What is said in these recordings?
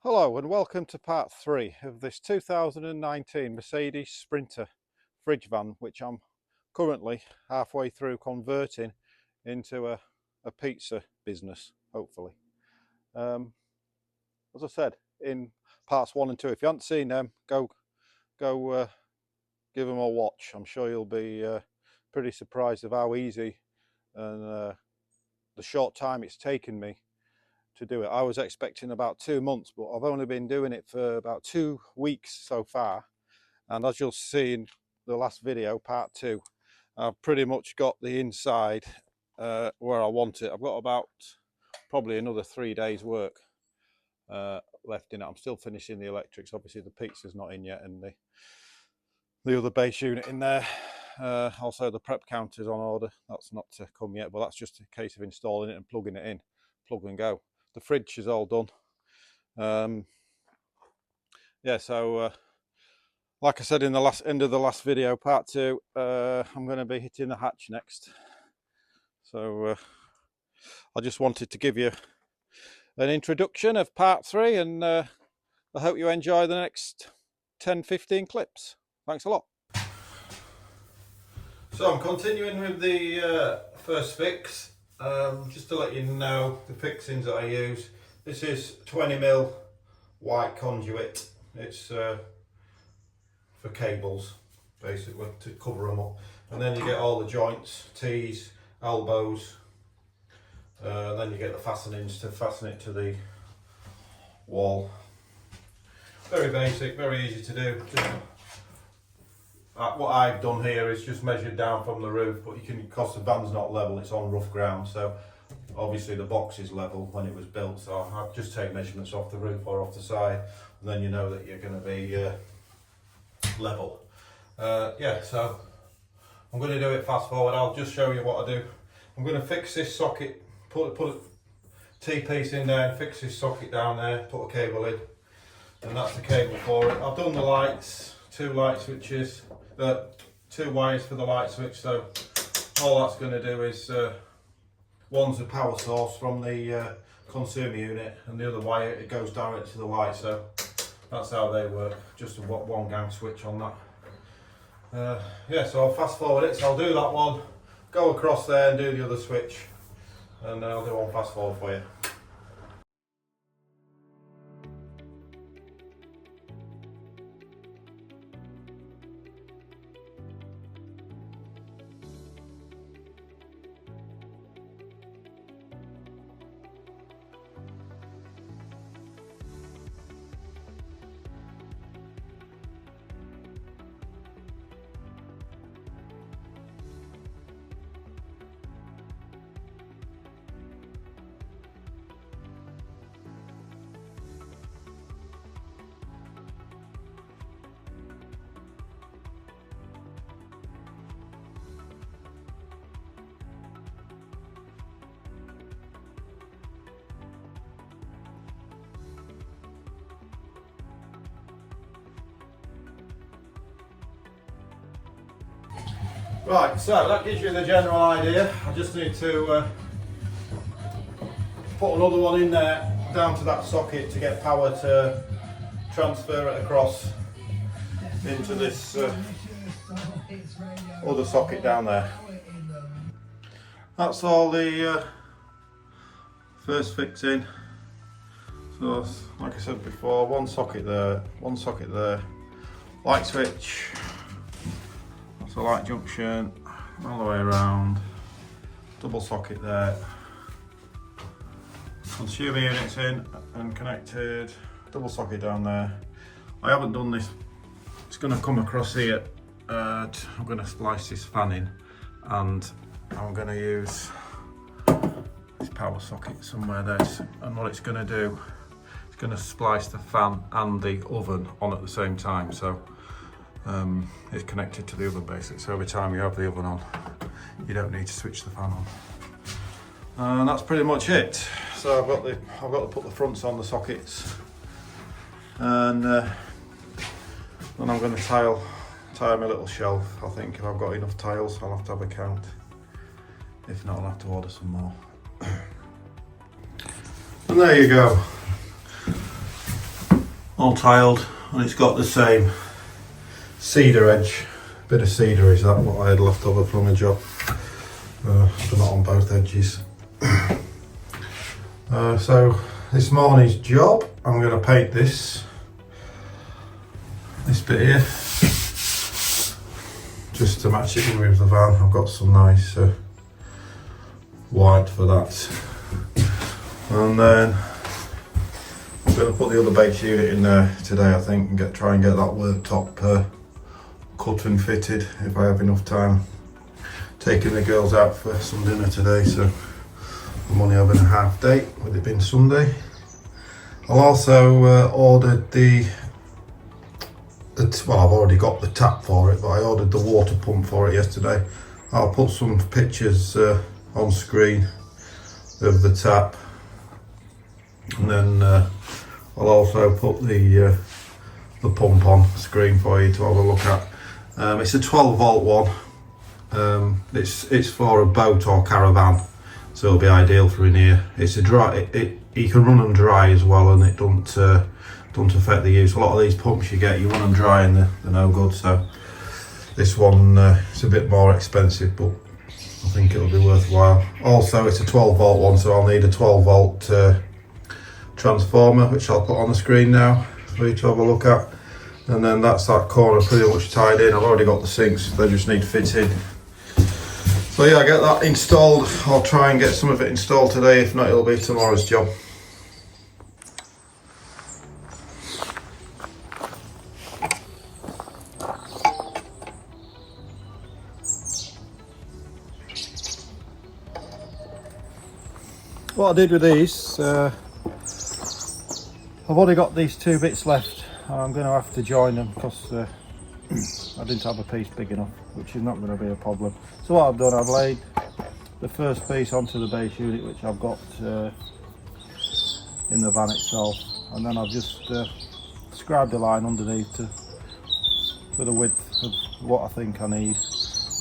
Hello and welcome to part 3 of this 2019 Mercedes Sprinter fridge van, which I'm currently halfway through converting into a pizza business, hopefully. As I said in parts 1 and 2, if you haven't seen them, go give them a watch. I'm sure you'll be pretty surprised of how easy and the short time it's taken me to do it. I was expecting about 2 months, but I've only been doing it for about 2 weeks so far. And as you'll see in the last video, part 2, I've pretty much got the inside where I want it. I've got about probably another 3 days work left in it. I'm still finishing the electrics. Obviously the pizza's not in yet, and the other base unit in there. Also the prep counter's on order. That's not to come yet, but that's just a case of installing it and plugging it in, plug and go. The fridge is all done. Yeah, so like I said in the end of the last video, part 2, I'm going to be hitting the hatch next. So I just wanted to give you an introduction of part 3, and I hope you enjoy the next 10-15 clips. Thanks a lot. So I'm continuing with the first fix. Just to let you know the fixings that I use. This is 20mm white conduit. It's for cables, basically, to cover them up. And then you get all the joints, T's, elbows. Then you get the fastenings to fasten it to the wall. Very basic, very easy to do. What I've done here is just measured down from the roof, but because the van's not level, it's on rough ground, so obviously the box is level when it was built, so I'll just take measurements off the roof or off the side, and then you know that you're going to be level. Yeah, so I'm going to do it fast forward. I'll just show you what I do. I'm going to fix this socket, put a T-piece in there and fix this socket down there, put a cable in, and that's the cable for it. I've done the lights, 2 light switches, 2 wires for the light switch, so all that's going to do is one's a power source from the consumer unit, and the other wire, it goes direct to the light, so that's how they work, just a one gang switch on that. Yeah, so I'll fast forward it, so I'll do that one, go across there and do the other switch, and I'll do one fast forward for you. Right, so that gives you the general idea. I just need to put another one in there down to that socket to get power to transfer it across into this other socket down there. That's all the first fixing. So like I said before, one socket there, light switch. So light junction all the way around, double socket there, consumer units in and connected, double socket down there. I haven't done this, it's going to come across here. I'm going to splice this fan in, and I'm going to use this power socket somewhere there, and what it's going to do, it's going to splice the fan and the oven on at the same time. So it's connected to the oven basically, so every time you have the oven on, you don't need to switch the fan on. And that's pretty much it. So I've got to put the fronts on the sockets, and then I'm going to tie my little shelf. I think if I've got enough tiles, I'll have to have a count. If not, I'll have to order some more. And there you go. all tiled, and it's got the same cedar edge. Bit of cedar is that what I had left over from a job, but not on both edges. So this morning's job, I'm going to paint this bit here, just to match it in with the van. I've got some nice white for that, and then I'm going to put the other base unit in there today, I think, and try and get that worktop cut and fitted if I have enough time. Taking the girls out for some dinner today, so I'm only having a half day with it being Sunday. I'll also ordered well, I've already got the tap for it, but I ordered the water pump for it yesterday. I'll put some pictures on screen of the tap, and then I'll also put the pump on screen for you to have a look at. It's a 12 volt one. It's for a boat or caravan, so it'll be ideal for in here. It's a dry. You can run them dry as well, and it don't affect the use. A lot of these pumps you get, you run them dry and they're no good. So this one is a bit more expensive, but I think it'll be worthwhile. Also, it's a 12 volt one, so I'll need a 12 volt transformer, which I'll put on the screen now for you to have a look at. And then that's that corner pretty much tied in. I've already got the sinks, they just need fitting. So yeah, I get that installed. I'll try and get some of it installed today. If not, it'll be tomorrow's job. What I did with these, I've only got these two bits left. I'm going to have to join them because I didn't have a piece big enough, which is not going to be a problem. So what I've done, I've laid the first piece onto the base unit, which I've got in the van itself, and then I've just scribed a line underneath for the width of what I think I need,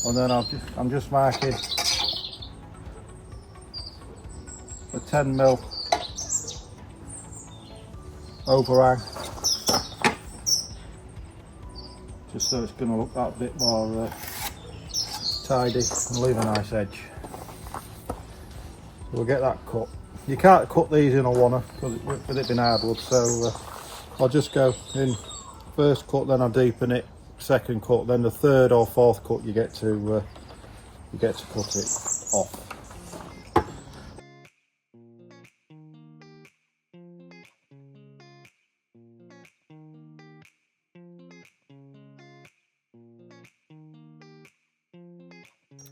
and then I'm just marking a 10mm overhang, just so it's going to look that bit more tidy and leave a nice edge. We'll get that cut. You can't cut these in a wanna with it being hardwood, so I'll just go in first cut, then I'll deepen it, second cut, then the third or fourth cut you get to cut it off.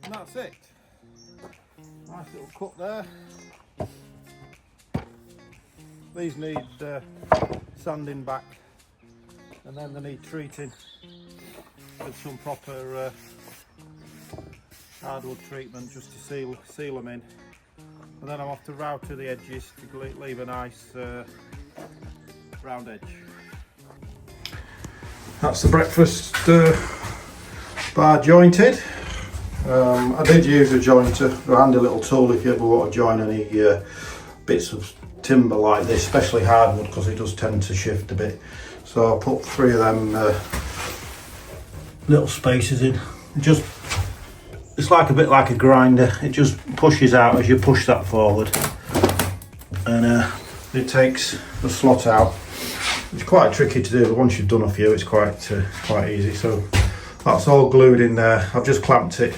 And that's it. Nice little cut there. These need sanding back, and then they need treating with some proper hardwood treatment just to seal them in. And then I'll have to router the edges to leave a nice round edge. That's the breakfast bar jointed. I did use a jointer, a handy little tool if you ever want to join any bits of timber like this, especially hardwood, because it does tend to shift a bit. So I'll put 3 of them little spacers in. It's like a bit like a grinder. It just pushes out as you push that forward, and it takes the slot out. It's quite tricky to do, but once you've done a few, it's quite easy. So that's all glued in there. I've just clamped it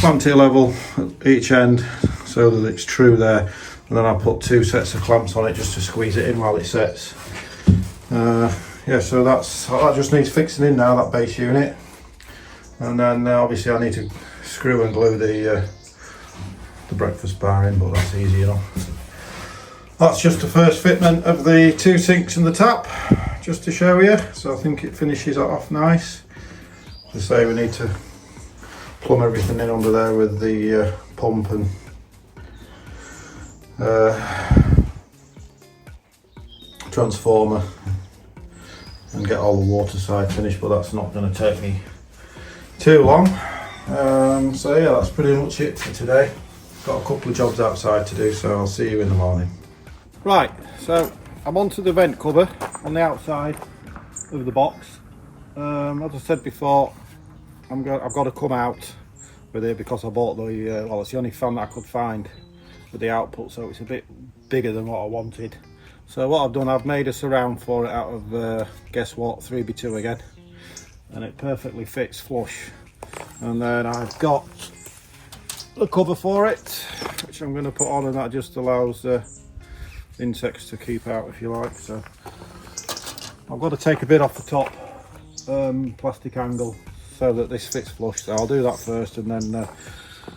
level at each end so that it's true there, and then I'll put 2 sets of clamps on it just to squeeze it in while it sets. Yeah, so that just needs fixing in now, that base unit, and then obviously I need to screw and glue the breakfast bar in, but that's easy enough. That's just the first fitment of the 2 sinks and the tap, just to show you. So I think it finishes it off nice. As I say, we need to plumb everything in under there with the pump and transformer, and get all the water side finished, but that's not going to take me too long. So yeah, that's pretty much it for today. Got a couple of jobs outside to do, so I'll see you in the morning. Right, so I'm onto the vent cover. on the outside of the box. As I said before, I've got to come out with it because I bought the well, it's the only fan that I could find with the output, so it's a bit bigger than what I wanted. So what I've done, I've made a surround for it out of guess what, 3x2 again, and it perfectly fits flush. And then I've got the cover for it, which I'm going to put on, and that just allows insects to keep out, if you like. So I've got to take a bit off the top plastic angle so that this fits flush, so I'll do that first, and then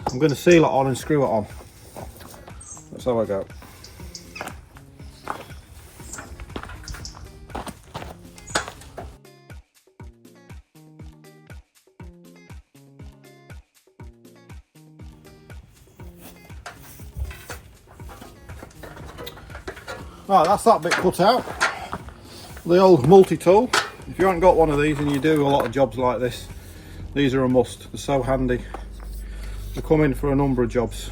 I'm going to seal it on and screw it on. That's how I go. Right, that's that bit cut out. The old multi-tool. If you haven't got one of these and you do a lot of jobs like this, these are a must. They're so handy. They come in for a number of jobs.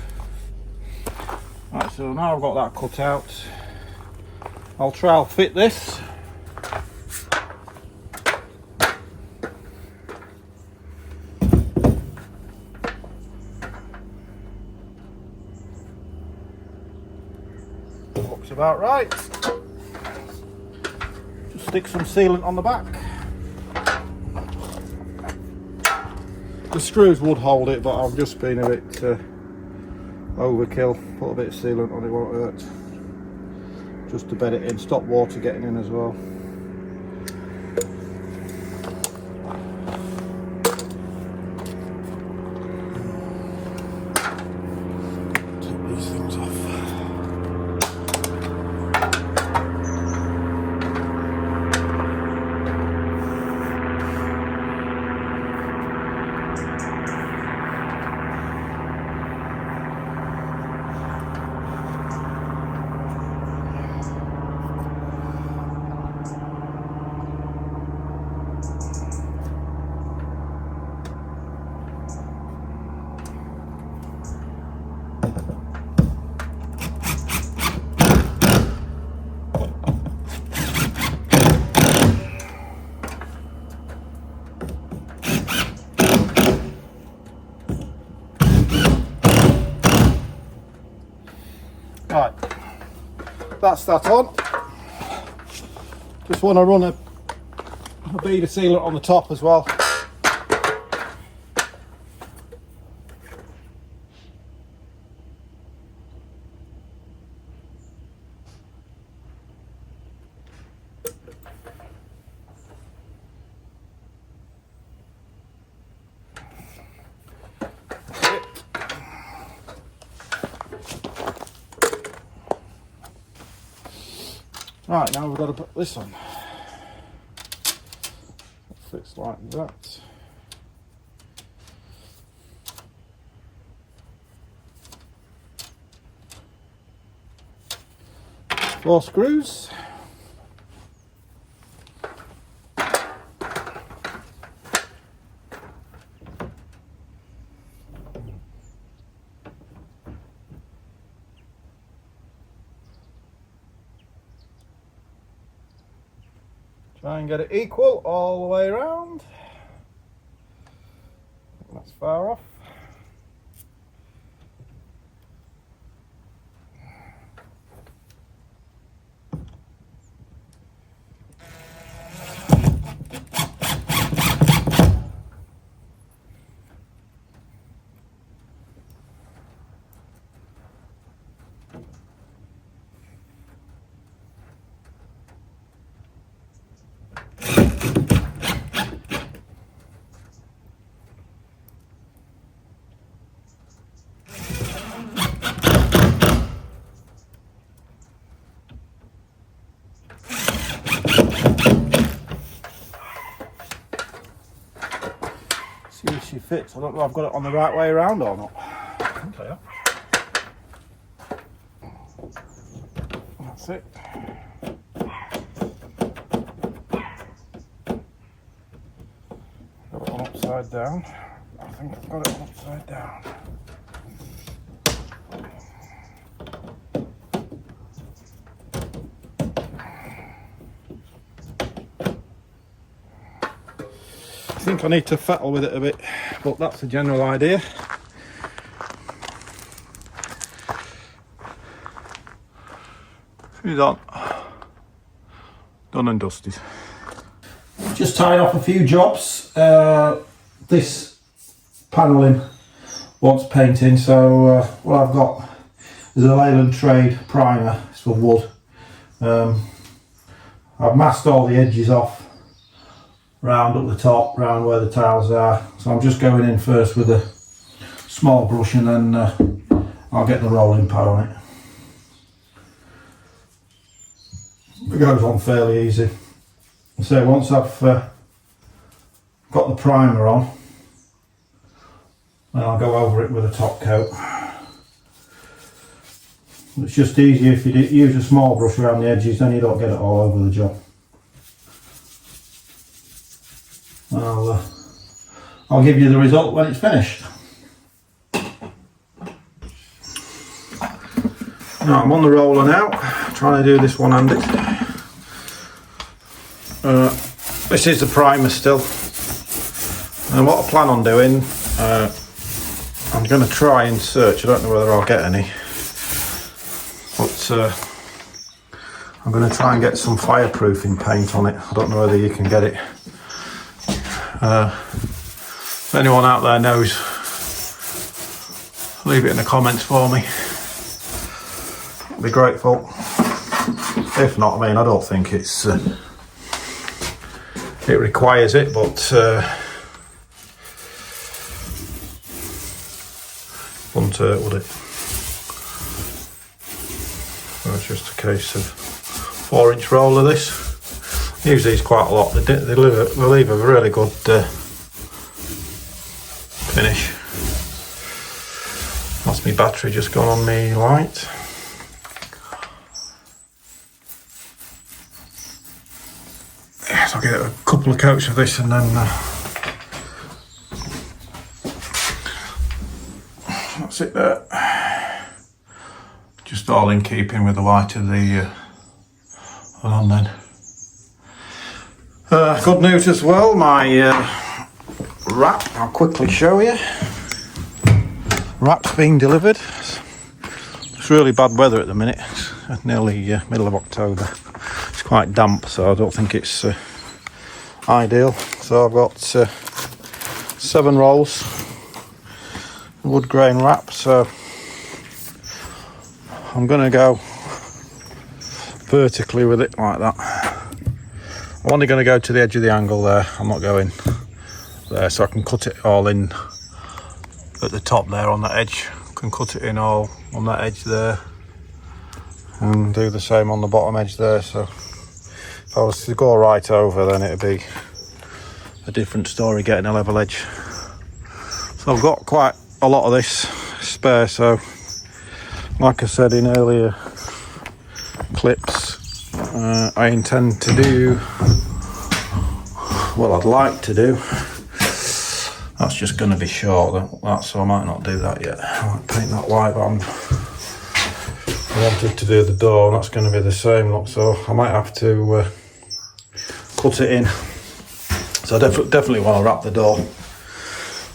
Right, so now I've got that cut out, I'll fit this. Looks about right. Just stick some sealant on the back. The screws would hold it, but I've just been a bit overkill. Put a bit of sealant on it, won't hurt. Just to bed it in, stop water getting in as well. Take these things off. Right, that's that on. Just want to run a bead of sealant on the top as well. Right, now we've got to put this on. It fits like that. 4 screws. Try and get it equal all the way around. That's far off. See if she fits. I don't know if I've got it on the right way around or not. Okay. That's it. Got it on upside down. I think I've got it on upside down. think I need to fettle with it a bit, but that's the general idea. He's on. Done and dusted. Just tied off a few jobs. This panelling wants painting, so what I've got is a Leyland Trade primer. It's for wood. I've masked all the edges off, round up the top, round where the tiles are. So I'm just going in first with a small brush, and then I'll get the rolling pad on it. It goes on fairly easy. So once I've got the primer on, then I'll go over it with a top coat. It's just easier if you use a small brush around the edges, then you don't get it all over the job. I'll give you the result when it's finished. Now I'm on the roller now, trying to do this one-handed. This is the primer still, and what I plan on doing, I'm going to try and search. I don't know whether I'll get any, but I'm going to try and get some fireproofing paint on it. I don't know whether you can get it. If anyone out there knows, leave it in the comments for me. I'd be grateful. If not, I mean, I don't think it's it requires it, but wouldn't hurt, would it? So it's just a case of 4-inch roll of this. I use these quite a lot. They leave a really good finish. That's my battery just gone on me light. So I'll get a couple of coats of this, and then that's it there. Just all in keeping with the white of the on then. Good news as well, my wrap, I'll quickly show you. Wrap's being delivered. It's really bad weather at the minute. It's nearly middle of October. It's quite damp, so I don't think it's ideal. So I've got 7 rolls wood grain wrap, so I'm going to go vertically with it like that. I'm only going to go to the edge of the angle there. I'm not going there, so I can cut it all in at the top there on that edge. I can cut it in all on that edge there and do the same on the bottom edge there. So if I was to go right over, then it'd be a different story getting a level edge. So I've got quite a lot of this spare, so like I said in earlier clips, I intend to do, well, I'd like to do, that's just going to be short, so I might not do that yet. I might paint that white, but I wanted to do the door, and that's going to be the same look, so I might have to cut it in. So I definitely want to wrap the door,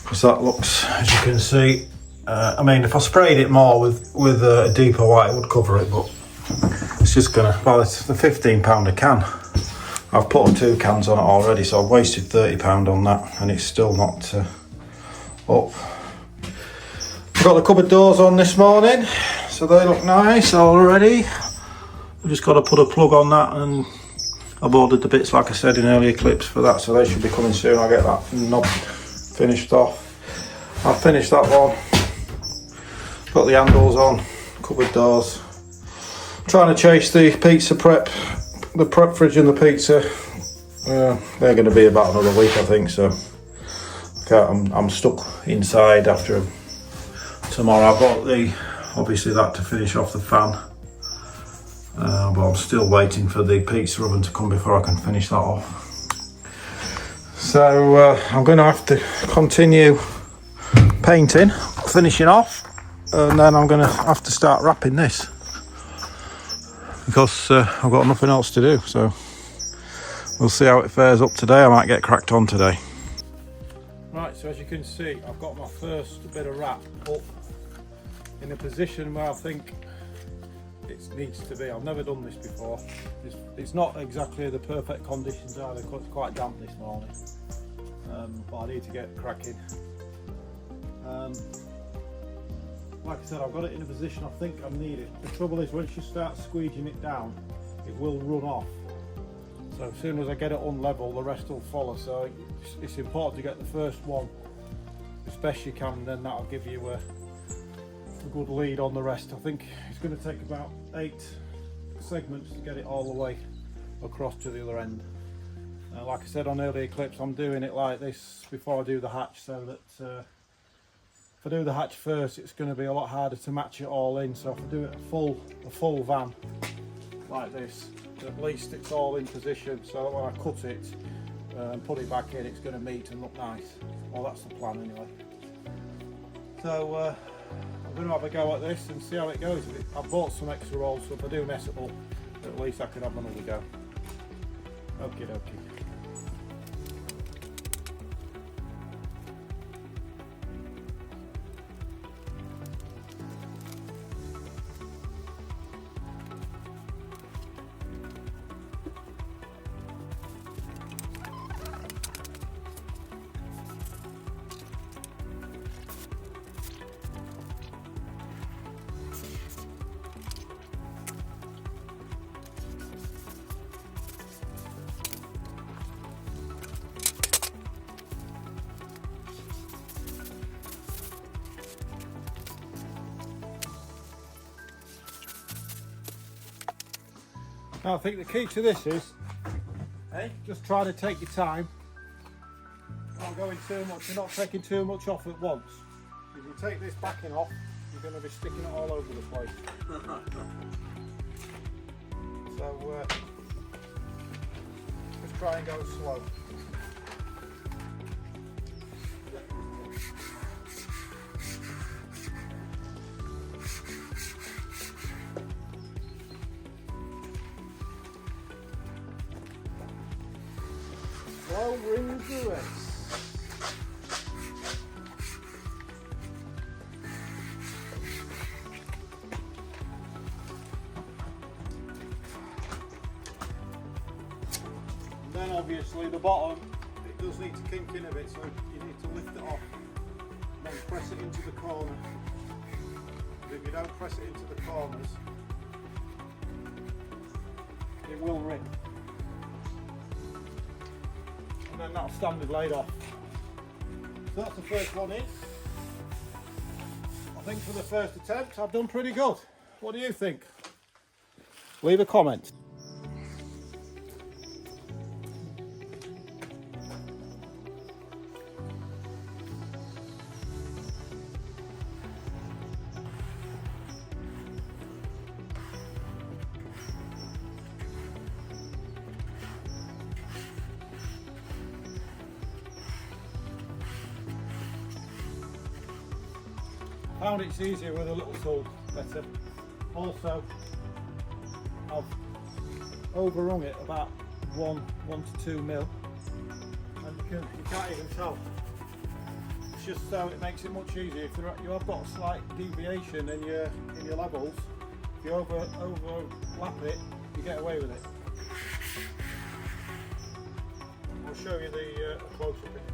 because that looks, as you can see, I mean, if I sprayed it more with a deeper white, it would cover it, but it's just gonna, well, it's the £15 a can. I've put 2 cans on it already, so I've wasted £30 on that, and it's still not up. I've got the cupboard doors on this morning, so they look nice already. I've just got to put a plug on that, and I've ordered the bits like I said in earlier clips for that, so they should be coming soon. I'll get that knob finished off. I've finished that one. Got the handles on, cupboard doors. Trying to chase the pizza prep, the prep fridge and the pizza. They're going to be about another week, I think. So I'm stuck inside after tomorrow. I've got obviously that to finish off the fan, but I'm still waiting for the pizza oven to come before I can finish that off. So I'm going to have to continue painting, finishing off, and then I'm going to have to start wrapping this, because I've got nothing else to do. So we'll see how it fares up today. I might get cracked on today. So as you can see, I've got my first bit of wrap up in a position where I think it needs to be. I've never done this before. It's not exactly the perfect conditions either, because it's quite damp this morning, but I need to get cracking. Like I said, I've got it in a position I think I need it. The trouble is, once you start squeeging it down, it will run off. So as soon as I get it on level, the rest will follow. So it's important to get the first one as best you can, and then that'll give you a good lead on the rest. I think it's going to take about 8 segments to get it all the way across to the other end. Like I said on earlier clips, I'm doing it like this before I do the hatch, so that if I do the hatch first, it's going to be a lot harder to match it all in. So if I do it a full van like this, at least it's all in position, so when I cut it and put it back in, it's going to meet and look nice. Well, that's the plan anyway. So I'm going to have a go at this and see how it goes. I've bought some extra rolls, so if I do mess it up, at least I can have another go. Okie dokie. Now I think the key to this is, just try to take your time, not going too much, you're not taking too much off at once. If you take this backing off, you're going to be sticking it all over the place. So just try and go slow. Slow rings the race. And then obviously the bottom, it does need to kink in a bit, so you need to lift it off and then press it into the corner. But if you don't press it into the corners, it will ring. And then that'll stand the blade off. So that's the first one in. I think for the first attempt I've done pretty good. What do you think? Leave a comment. Found it's easier with a little tool, better. Also, I've overrun it about 1 to 2 mil, and you can't even tell. It's just so it makes it much easier. If you have got a slight deviation in your levels, if you overlap it, you get away with it. I'll show you the close-up in a minute.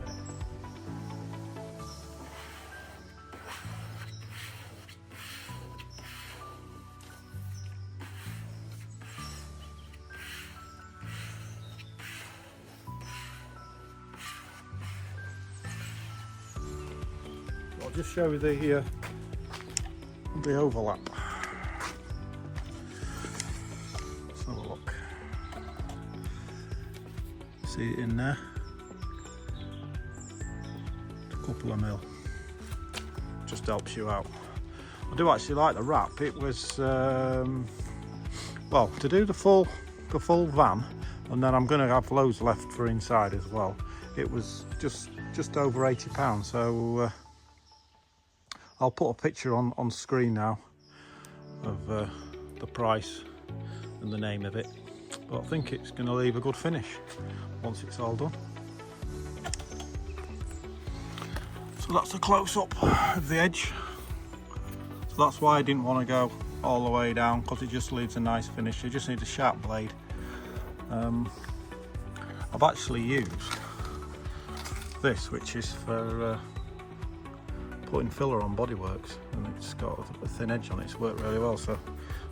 I'll just show you the overlap. Let's have a look. See it in there? It's a couple of mil. Just helps you out. I do actually like the wrap. It was well, to do the full van, and then I'm going to have loads left for inside as well. It was just over £80, so I'll put a picture on screen now of the price and the name of it, but I think it's going to leave a good finish once it's all done. So that's a close-up of the edge. So that's why I didn't want to go all the way down, because it just leaves a nice finish. You just need a sharp blade. I've actually used this, which is for putting filler on bodyworks, and it's got a thin edge on it. It's worked really well, so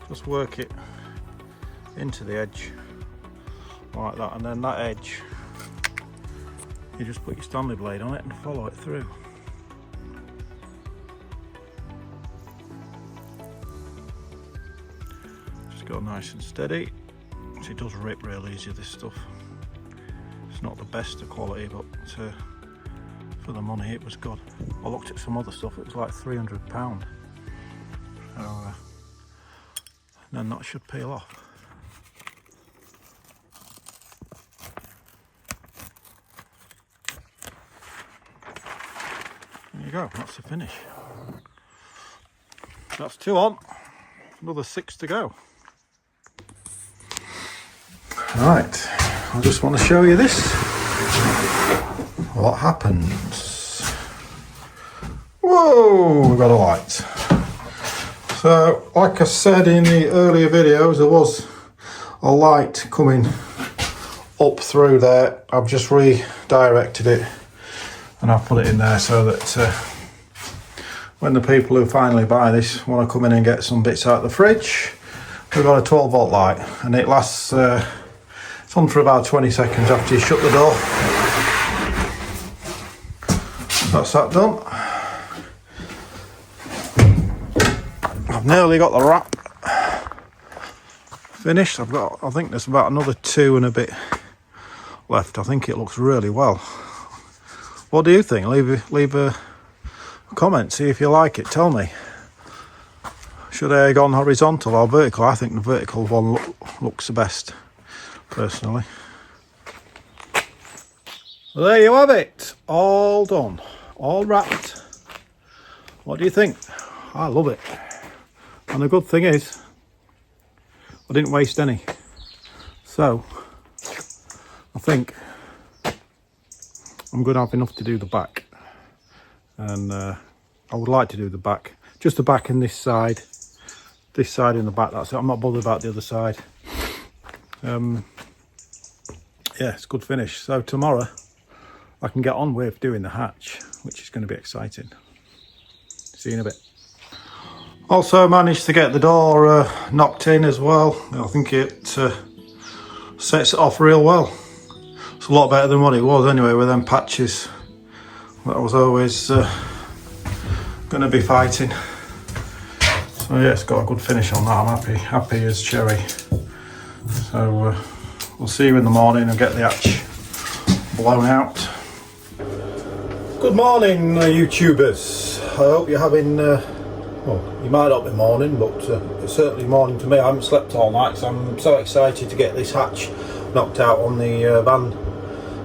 just work it into the edge like that, and then that edge you just put your Stanley blade on it and follow it through. Just go nice and steady. So it does rip real easy, this stuff. It's not the best of quality, but for the money it was good. I looked at some other stuff, it was like £300. So then that should peel off. There you go, that's the finish. That's 2 on, another 6 to go. Right, I just want to show you this. What happens? Whoa, we've got a light. So, like I said in the earlier videos, there was a light coming up through there. I've just redirected it and I've put it in there so that when the people who finally buy this want to come in and get some bits out of the fridge, we've got a 12-volt light, and it lasts it's on for about 20 seconds after you shut the door. That's that done. I've nearly got the wrap finished. I think there's about another 2 and a bit left. I think it looks really well. What do you think? Leave a comment, see if you like it, tell me. Should I have gone horizontal or vertical? I think the vertical one looks the best, personally. Well, there you have it, all done, all wrapped. What do you think? I love it. And the good thing is, I didn't waste any. So, I think I'm going to have enough to do the back. And I would like to do the back. Just the back and this side in the back, that's it. I'm not bothered about the other side. Yeah, it's a good finish. So tomorrow I can get on with doing the hatch, which is going to be exciting. See you in a bit. Also managed to get the door knocked in as well. I think it sets it off real well. It's a lot better than what it was anyway with them patches that I was always going to be fighting. So yeah, it's got a good finish on that. I'm happy as cherry. So we'll see you in the morning and get the hatch blown out. Good morning, YouTubers. I hope you're having, well, you might not be morning, but it's certainly morning to me. I haven't slept all night, so I'm so excited to get this hatch knocked out on the van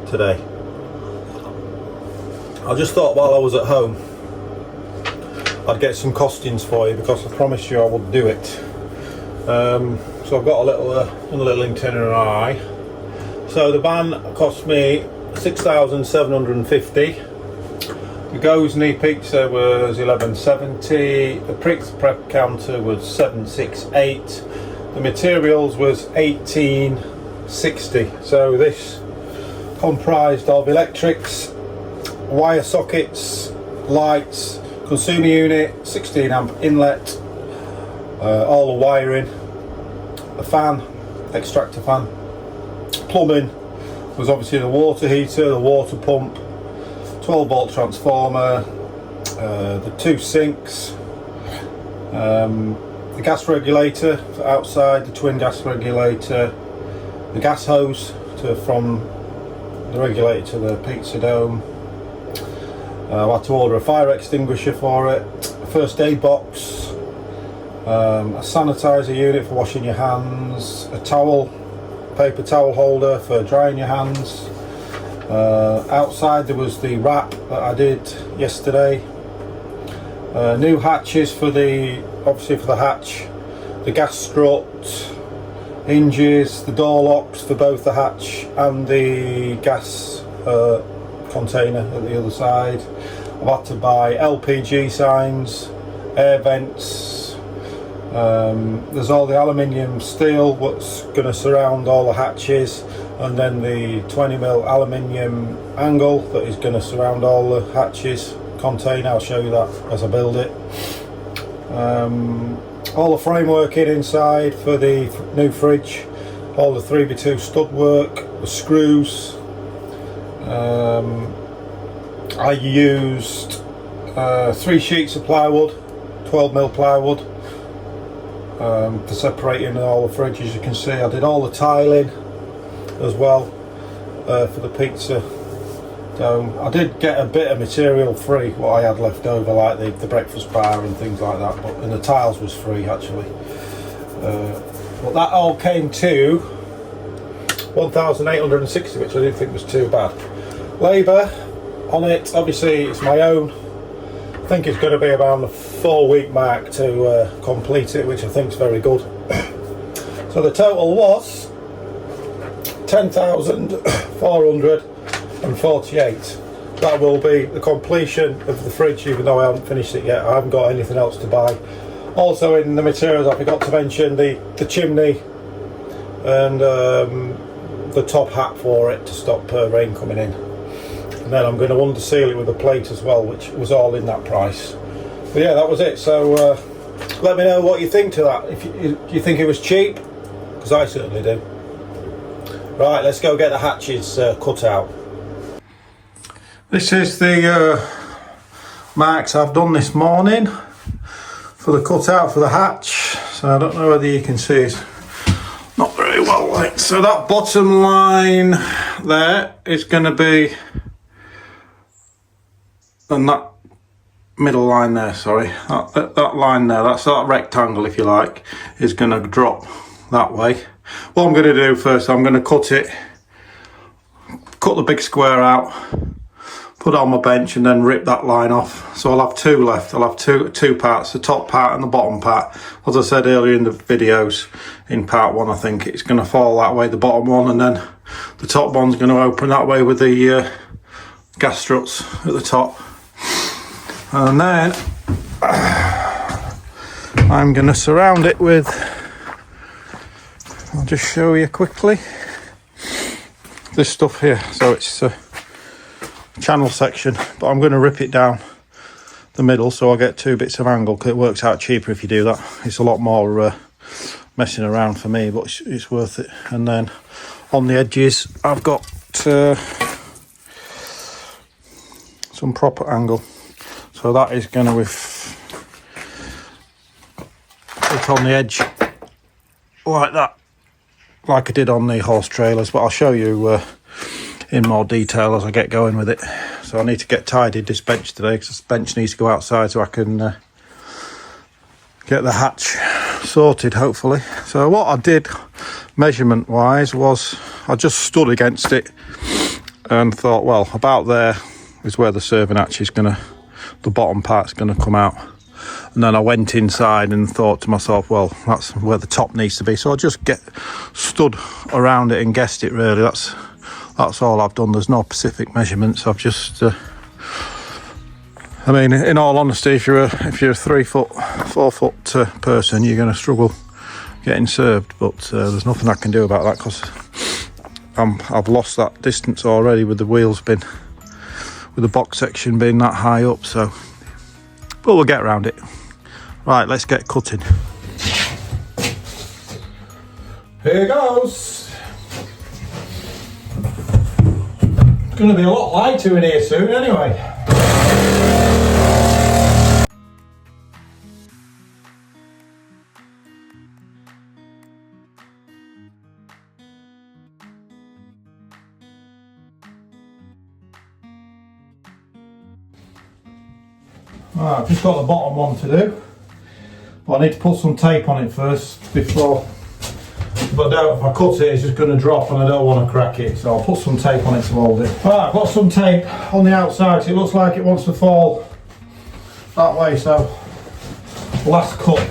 today. I just thought while I was at home I'd get some costings for you, because I promised you I would do it. So I've got a little itinerary. So the van cost me $6,750. The Gozney pizza was $11.70. The prep counter was $768. The materials was $18.60. So this comprised of electrics, wire sockets, lights, consumer unit, 16 amp inlet, all the wiring, a fan, extractor fan, plumbing was obviously the water heater, the water pump, 12-volt transformer, the 2 sinks, the gas regulator outside, the twin gas regulator, the gas hose from the regulator to the pizza dome. I had to order a fire extinguisher for it, a first aid box, a sanitizer unit for washing your hands, a towel, paper towel holder for drying your hands. Outside there was the wrap that I did yesterday. New hatches for obviously for the hatch, the gas strut, hinges, the door locks for both the hatch and the gas container at the other side. I've had to buy LPG signs, air vents. There's all the aluminium steel what's going to surround all the hatches, and then the 20mm aluminium angle that is going to surround all the hatches container. I'll show you that as I build it. All the framework inside for the new fridge, all the 3x2 stud work, the screws. I used 3 sheets of plywood, 12mm plywood, for separating all the fridges. You can see I did all the tiling as well for the pizza dome. I did get a bit of material free, what I had left over, like the breakfast bar and things like that, and the tiles was free actually. But that all came to 1,860, which I didn't think was too bad. Labour on it, obviously it's my own. I think it's going to be around the 4-week mark to complete it, which I think is very good. So the total was 10,448. That will be the completion of the fridge, even though I haven't finished it yet. I haven't got anything else to buy. Also in the materials, I forgot to mention the chimney and the top hat for it to stop rain coming in. And then I'm going to underseal it with a plate as well, which was all in that price. But yeah, that was it. So let me know what you think to that. If do you think it was cheap? Because I certainly do. Right, let's go get the hatches cut out. This is the marks I've done this morning for the cutout for the hatch. So I don't know whether you can see it. Not very well lit. So that bottom line there is going to be, and that middle line there, sorry, that line there, that's that rectangle if you like, is going to drop that way. What I'm going to do first, I'm going to cut the big square out, put it on my bench, and then rip that line off. So I'll have 2 left. I'll have two parts, the top part and the bottom part. As I said earlier in the videos, in part 1, I think it's going to fall that way, the bottom one, and then the top one's going to open that way with the gas struts at the top. And then I'm going to surround it with, I'll just show you quickly, this stuff here. So it's a channel section, but I'm going to rip it down the middle so I get 2 bits of angle, because it works out cheaper if you do that. It's a lot more messing around for me, but it's worth it. And then on the edges I've got some proper angle, so that is going to fit on the edge like that, like I did on the horse trailers, but I'll show you in more detail as I get going with it. So I need to get tidied this bench today, because this bench needs to go outside so I can get the hatch sorted, hopefully. So what I did measurement wise was I just stood against it and thought, well, about there is where the serving hatch is gonna, the bottom part's gonna come out. And then I went inside and thought to myself, well, that's where the top needs to be. So I just stood around it and guessed it, really. That's all I've done. There's no specific measurements. I've just I mean, in all honesty, if you're a 3 foot, 4 foot person, you're going to struggle getting served. But there's nothing I can do about that, because I've lost that distance already with the wheels with the box section being that high up. So, but we'll get around it. Right, let's get cutting. Here goes. It's going to be a lot lighter in here soon, anyway. Right, I've just got the bottom one to do, but I need to put some tape on it first before, but if I cut it, it's just going to drop and I don't want to crack it, so I'll put some tape on it to hold it. Right, I've got some tape on the outside, so it looks like it wants to fall that way, so last cut.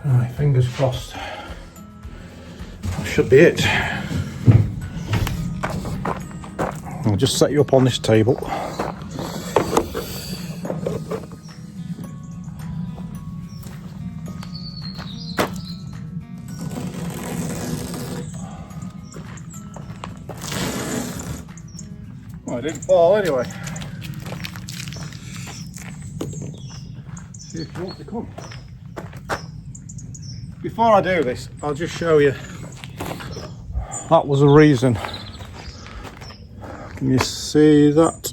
Right, fingers crossed. That should be it. I'll just set you up on this table. Well, it didn't fall anyway. See if you want to come. Before I do this, I'll just show you. That was a reason. Can you see that?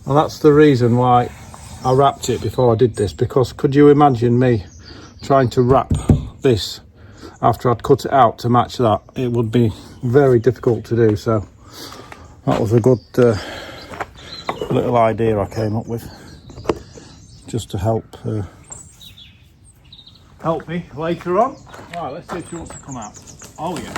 Well, that's the reason why I wrapped it before I did this, because could you imagine me trying to wrap this after I'd cut it out to match that? It would be very difficult to do, so that was a good little idea I came up with, just to help me later on. Right, let's see if she wants to come out. Oh yeah.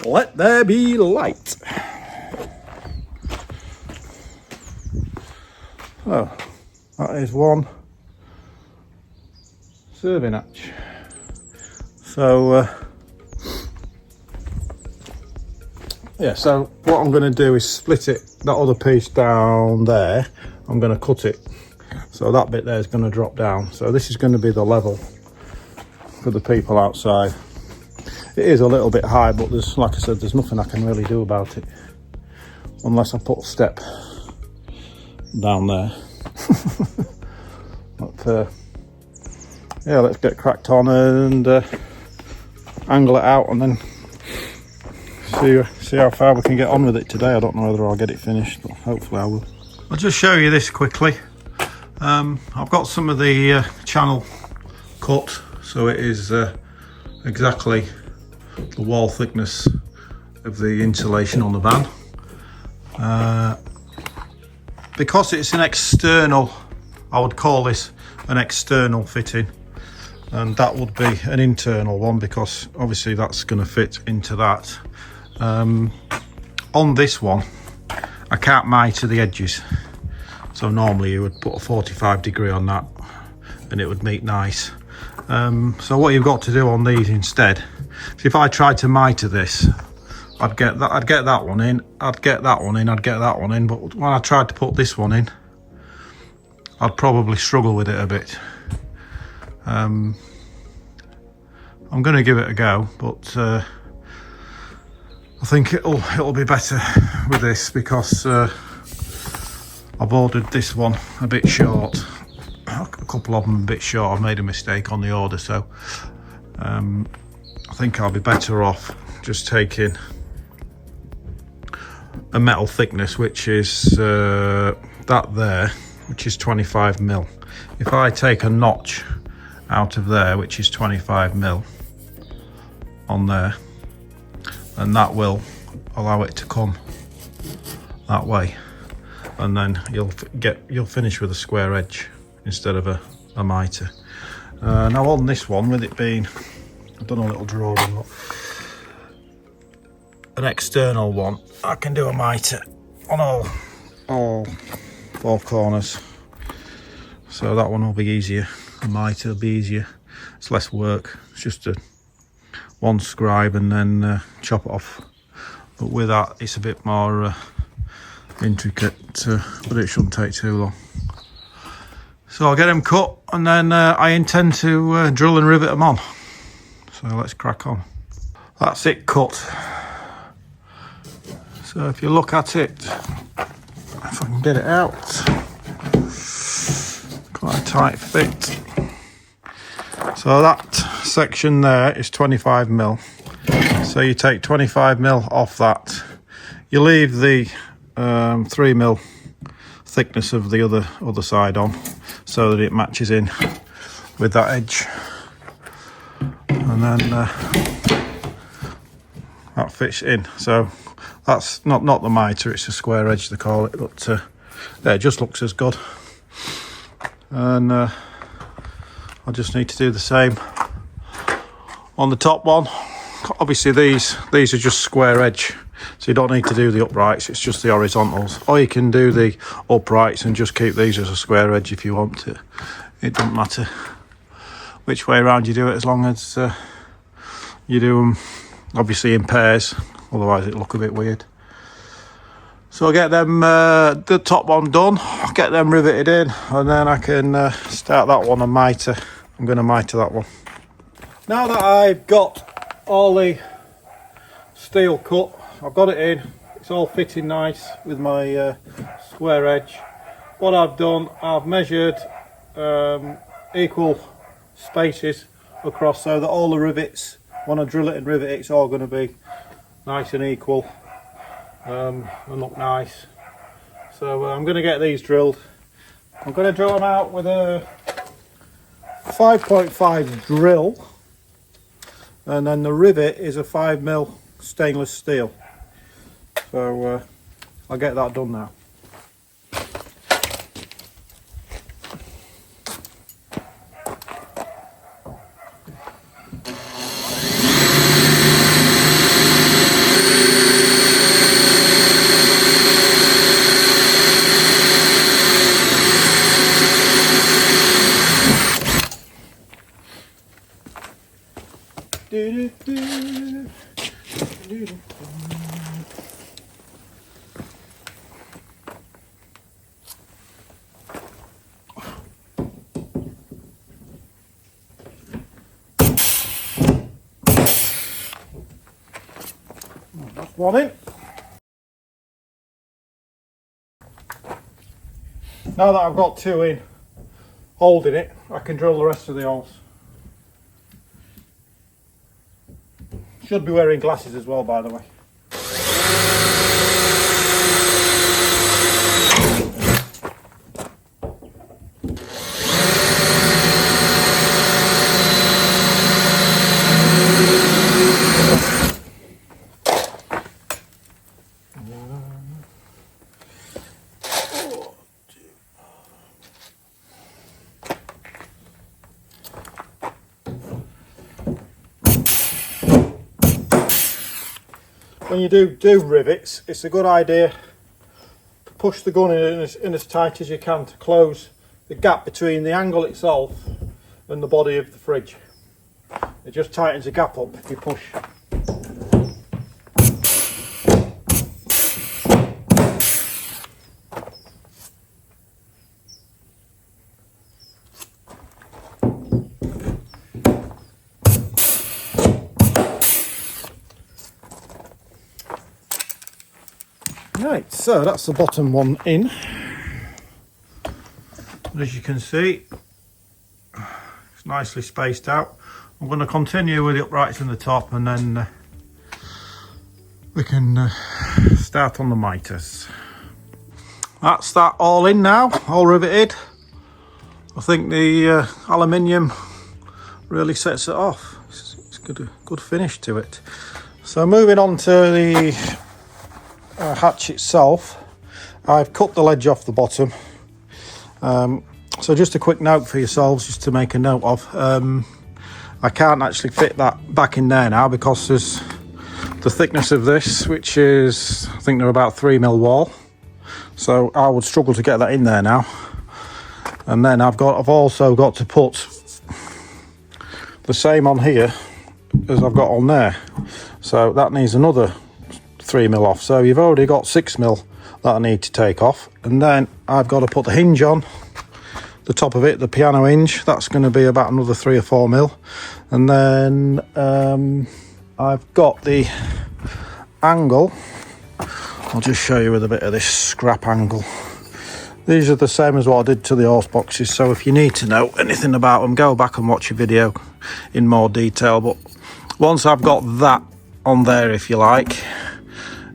Let there be light. Oh, that is one serving hatch. So yeah, so what I'm going to do is split it, that other piece down there, I'm going to cut it. So that bit there is going to drop down. So this is going to be the level for the people outside. It is a little bit high, but there's, like I said, there's nothing I can really do about it. Unless I put a step down there. But yeah, let's get cracked on and angle it out and then see how far we can get on with it today. I don't know whether I'll get it finished, but hopefully I will. I'll just show you this quickly. I've got some of the channel cut, so it is exactly the wall thickness of the insulation on the van. Because it's an external, I would call this an external fitting, and that would be an internal one, because obviously that's going to fit into that. On this one I can't mitre the edges, so normally you would put a 45-degree on that and it would meet nice. So what you've got to do on these instead, if I tried to mitre this, I'd get that one in, I'd get that one in, I'd get that one in, but when I tried to put this one in, I'd probably struggle with it a bit. I'm going to give it a go, but I think it'll be better with this, because I've ordered this one a bit short, a couple of them a bit short. I've made a mistake on the order, so I think I'll be better off just taking a metal thickness, which is that there, which is 25mm. If I take a notch out of there, which is 25mm on there, and that will allow it to come that way, and then you'll finish with a square edge instead of a mitre. Now on this one, with it being, I've done a little drawing, look, an external one, I can do a mitre on all four corners, so that one will be easier. A mitre will be easier, it's less work, it's just one scribe and then chop it off. But with that, it's a bit more intricate, but it shouldn't take too long. So I'll get them cut, and then I intend to drill and rivet them on. So let's crack on. That's it cut. So if you look at it, if I can get it out, quite a tight fit. So that section there is 25mm. So you take 25mm off that. You leave the 3mm thickness of the other side on, so that it matches in with that edge. And then that fits in. So that's not the mitre, it's a square edge they call it, but yeah, it just looks as good. And I just need to do the same on the top one. Obviously these are just square edge. So you don't need to do the uprights, it's just the horizontals. Or you can do the uprights and just keep these as a square edge if you want to. It doesn't matter which way around you do it, as long as you do them obviously in pairs, otherwise it'll look a bit weird. So I'll get them, the top one done, I'll get them riveted in, and then I can start that one and mitre. I'm going to mitre that one. Now that I've got all the steel cut, I've got it in, it's all fitting nice with my square edge. What I've done, I've measured equal spaces across so that all the rivets, when I drill it and rivet it, it's all going to be nice and equal and look nice. So I'm going to get these drilled. I'm going to drill them out with a 5.5 drill, and then the rivet is a 5mm stainless steel. So I'll get that done now. That's one in. Now that I've got two in holding it, I can drill the rest of the holes. Should be wearing glasses as well, by the way. When you do rivets, it's a good idea to push the gun in as tight as you can to close the gap between the angle itself and the body of the fridge. It just tightens the gap up if you push. Right, so that's the bottom one in. As you can see, it's nicely spaced out. I'm going to continue with the uprights in the top, and then we can start on the miters. That's that all in now, all riveted. I think the aluminium really sets it off. It's got a good finish to it. So moving on to the hatch itself, I've cut the ledge off the bottom. So just a quick note for yourselves, just to make a note of, I can't actually fit that back in there now because there's the thickness of this, which is, I think they're about 3mm wall, so I would struggle to get that in there now. And then I've also got to put the same on here as I've got on there, so that needs another 3mm off. So you've already got 6mm that I need to take off, and then I've got to put the hinge on the top of it, the piano hinge. That's going to be about another 3 or 4mm, and then I've got the angle. I'll just show you with a bit of this scrap angle. These are the same as what I did to the horse boxes, so if you need to know anything about them, go back and watch a video in more detail. But once I've got that on there, if you like,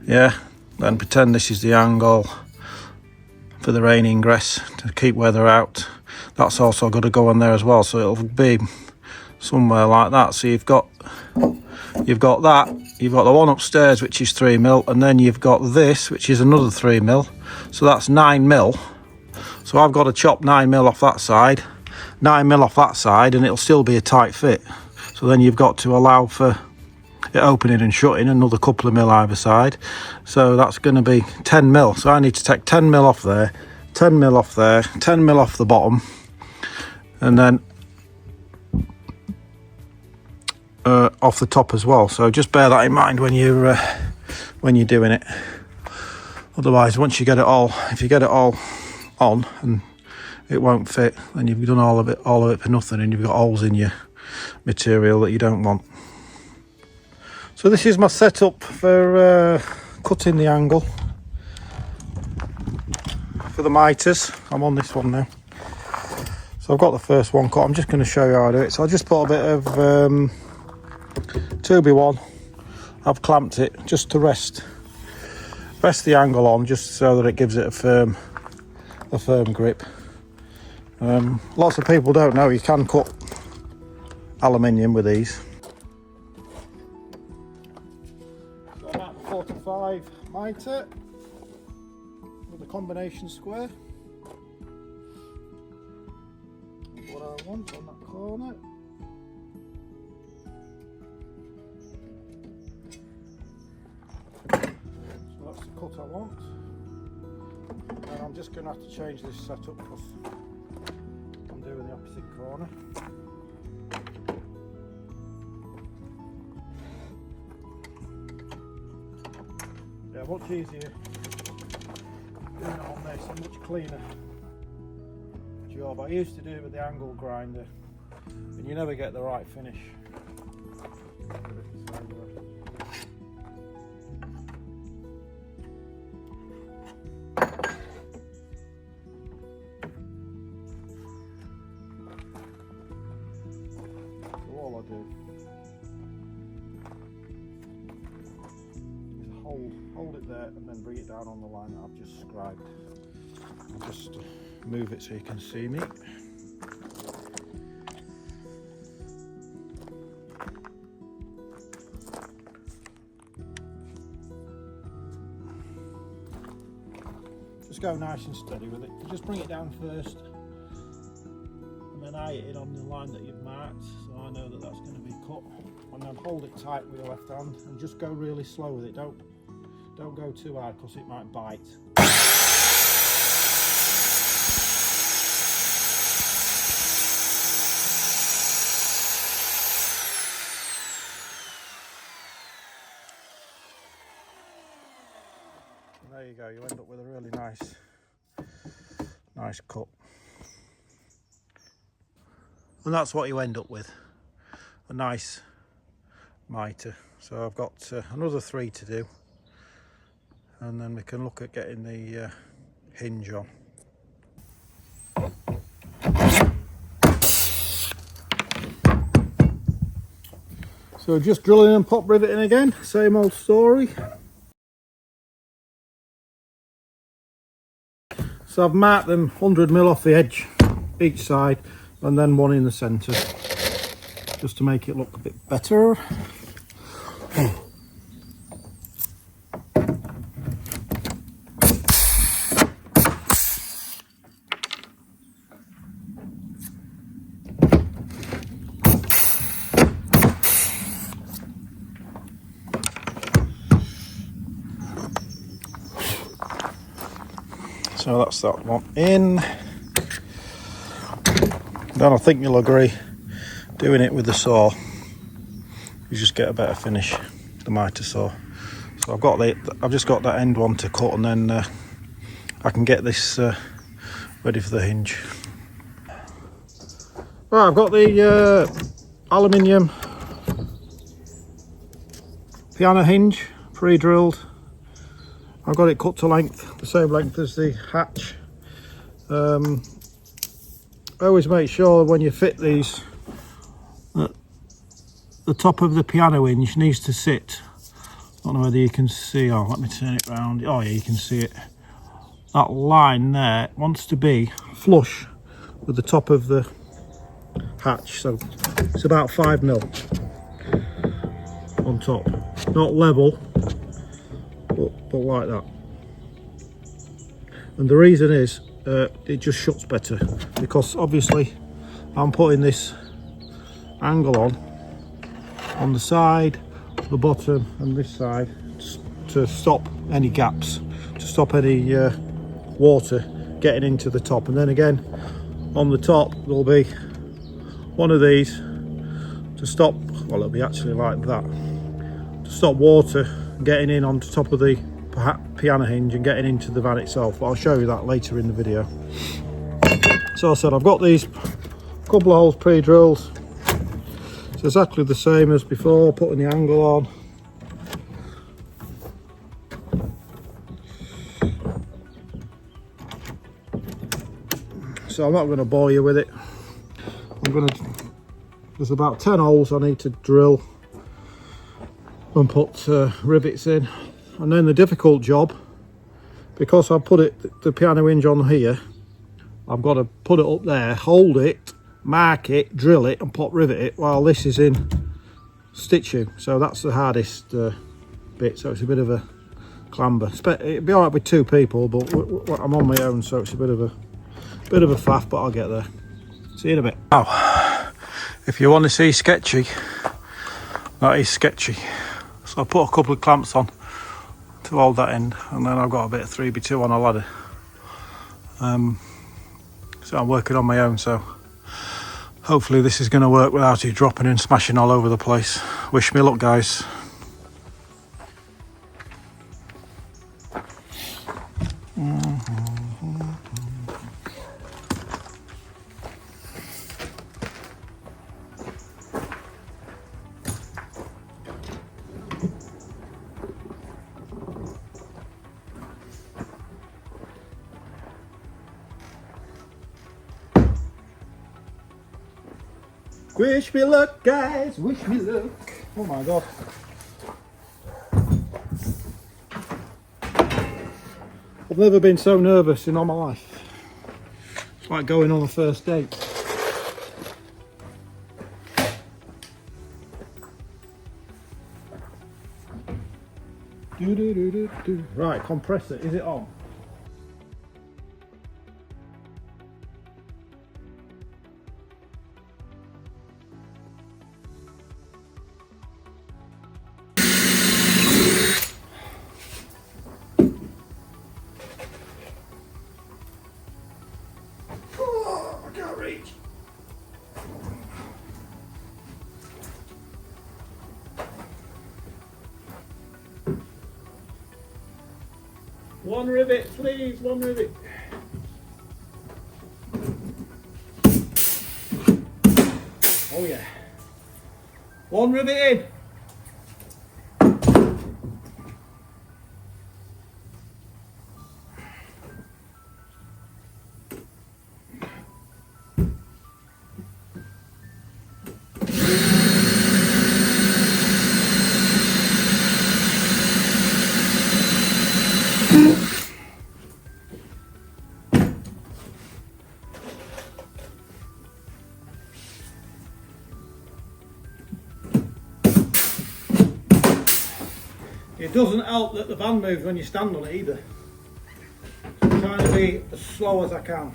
yeah, then pretend this is the angle for the rain ingress to keep weather out. That's also got to go on there as well, so it'll be somewhere like that. So you've got that, you've got the one upstairs which is 3mm, and then you've got this which is another 3mm, so that's 9mm. So I've got to chop 9mm off that side, 9mm off that side, and it'll still be a tight fit. So then you've got to allow for it opening and shutting, another couple of mil either side. So that's going to be 10 mil. So I need to take 10 mil off there, 10 mil off there, 10 mil off the bottom, and then off the top as well. So just bear that in mind when you're doing it. Otherwise, once you get it all, if you get it all on and it won't fit, then you've done all of it for nothing, and you've got holes in your material that you don't want. So this is my setup for cutting the angle for the miters. I'm on this one now. So I've got the first one cut. I'm just going to show you how I do it. So I just put a bit of 2B1. I've clamped it just to rest the angle on, just so that it gives it a firm grip. Lots of people don't know you can cut aluminium with these. So I'm at 45 mitre with a combination square. That's what I want on that corner. So that's the cut I want. And I'm just going to have to change this setup because I'm doing the opposite corner. Yeah, much easier doing it on this, and much cleaner job. I used to do it with the angle grinder, and you never get the right finish. All I do is hold it there and then bring it down on the line that I've just scribed. I'll just move it so you can see me. Just go nice and steady with it. Just bring it down first, and then eye it on the line that you've marked, so I know that that's going to be cut. And then hold it tight with your left hand, and just go really slow with it. Don't go too hard because it might bite. And there you go. You end up with a really nice cut. And that's what you end up with, a nice mitre. So I've got another 3 to do, and then we can look at getting the hinge on. So just drilling and pop riveting again, same old story. So I've marked them 100mm off the edge each side, and then one in the centre, just to make it look a bit better. So that's that one in. Then I think you'll agree, doing it with the saw, you just get a better finish, the mitre saw. So I've just got that end one to cut, and then I can get this ready for the hinge. Right, I've got the aluminium piano hinge pre-drilled. I've got it cut to length, the same length as the hatch. Always make sure when you fit these that the top of the piano hinge needs to sit. I don't know whether you can see. Oh, let me turn it round. Oh yeah, you can see it. That line there wants to be flush with the top of the hatch, so it's about 5mm on top, not level, but like that. And the reason is it just shuts better, because obviously I'm putting this angle on the side the bottom and this side to stop any gaps, to stop any water getting into the top. And then again on the top there'll be one of these to stop, well it'll be actually like that, to stop water getting in on top of the piano hinge and getting into the van itself, but I'll show you that later in the video. So I said I've got these couple of holes pre-drilled. It's exactly the same as before, putting the angle on. So I'm not going to bore you with it. There's about 10 holes I need to drill and put rivets in. And then the difficult job, because I put the piano hinge on here, I've got to put it up there, hold it, mark it, drill it and put rivet it while this is in stitching. So that's the hardest bit, so it's a bit of a clamber. It'd be alright with two people, but I'm on my own, so it's a bit of a faff, but I'll get there. See you in a bit. Now, if you want to see sketchy, that is sketchy. So I put a couple of clamps on to hold that end, and then I've got a bit of 3x2 on a ladder. So I'm working on my own, so hopefully this is going to work without it dropping and smashing all over the place. Wish me luck, guys. Wish me luck, guys, wish me luck. Oh my god. I've never been so nervous in all my life. It's like going on a first date. Right, compressor, is it on? One rivet, please, one rivet. Oh yeah. One rivet in. It doesn't help that the van moves when you stand on it either. I'm trying to be as slow as I can.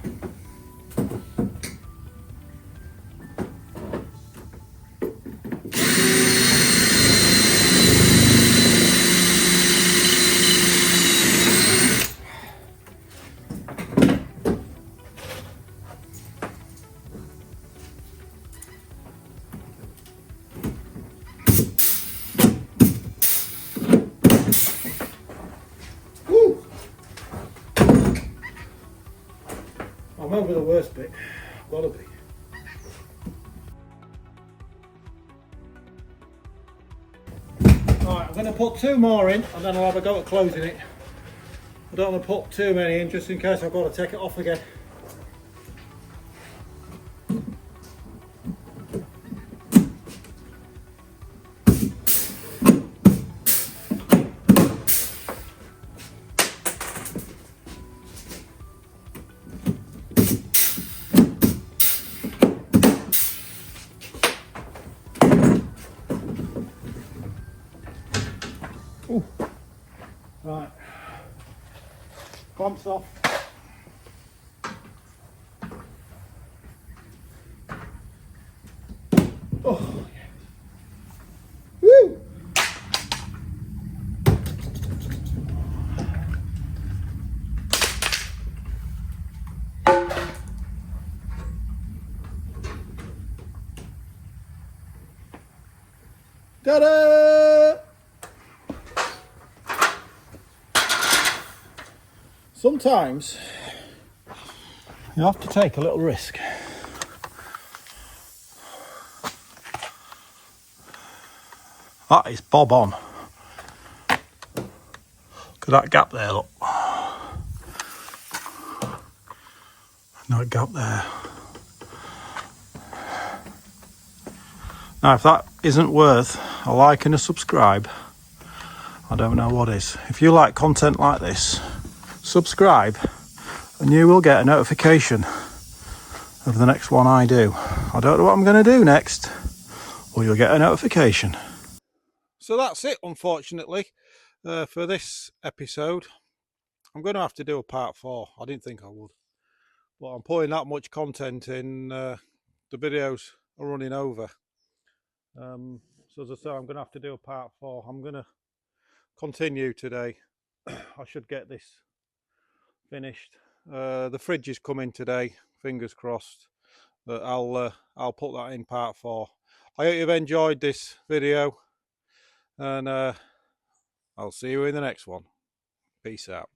I'm over the worst bit, gotta be. Alright, I'm going to put two more in and then I'll have a go at closing it. I don't want to put too many in just in case I've got to take it off again. Ooh. Right, clamps off. Oh, yeah. Woo! Ta-da! Sometimes you have to take a little risk. That is bob on. Look at that gap there, look. No gap there. Now if that isn't worth a like and a subscribe, I don't know what is. If you like content like this, subscribe and you will get a notification of the next one I do. I don't know what I'm going to do next, but you'll get a notification. So that's it, unfortunately, for this episode. I'm going to have to do a part 4. I didn't think I would, but I'm putting that much content in, the videos are running over. So as I say, I'm going to have to do a part 4. I'm going to continue today. I should get this finished. The fridge is coming today, fingers crossed. But I'll put that in part 4. I hope you've enjoyed this video, and I'll see you in the next one. Peace out.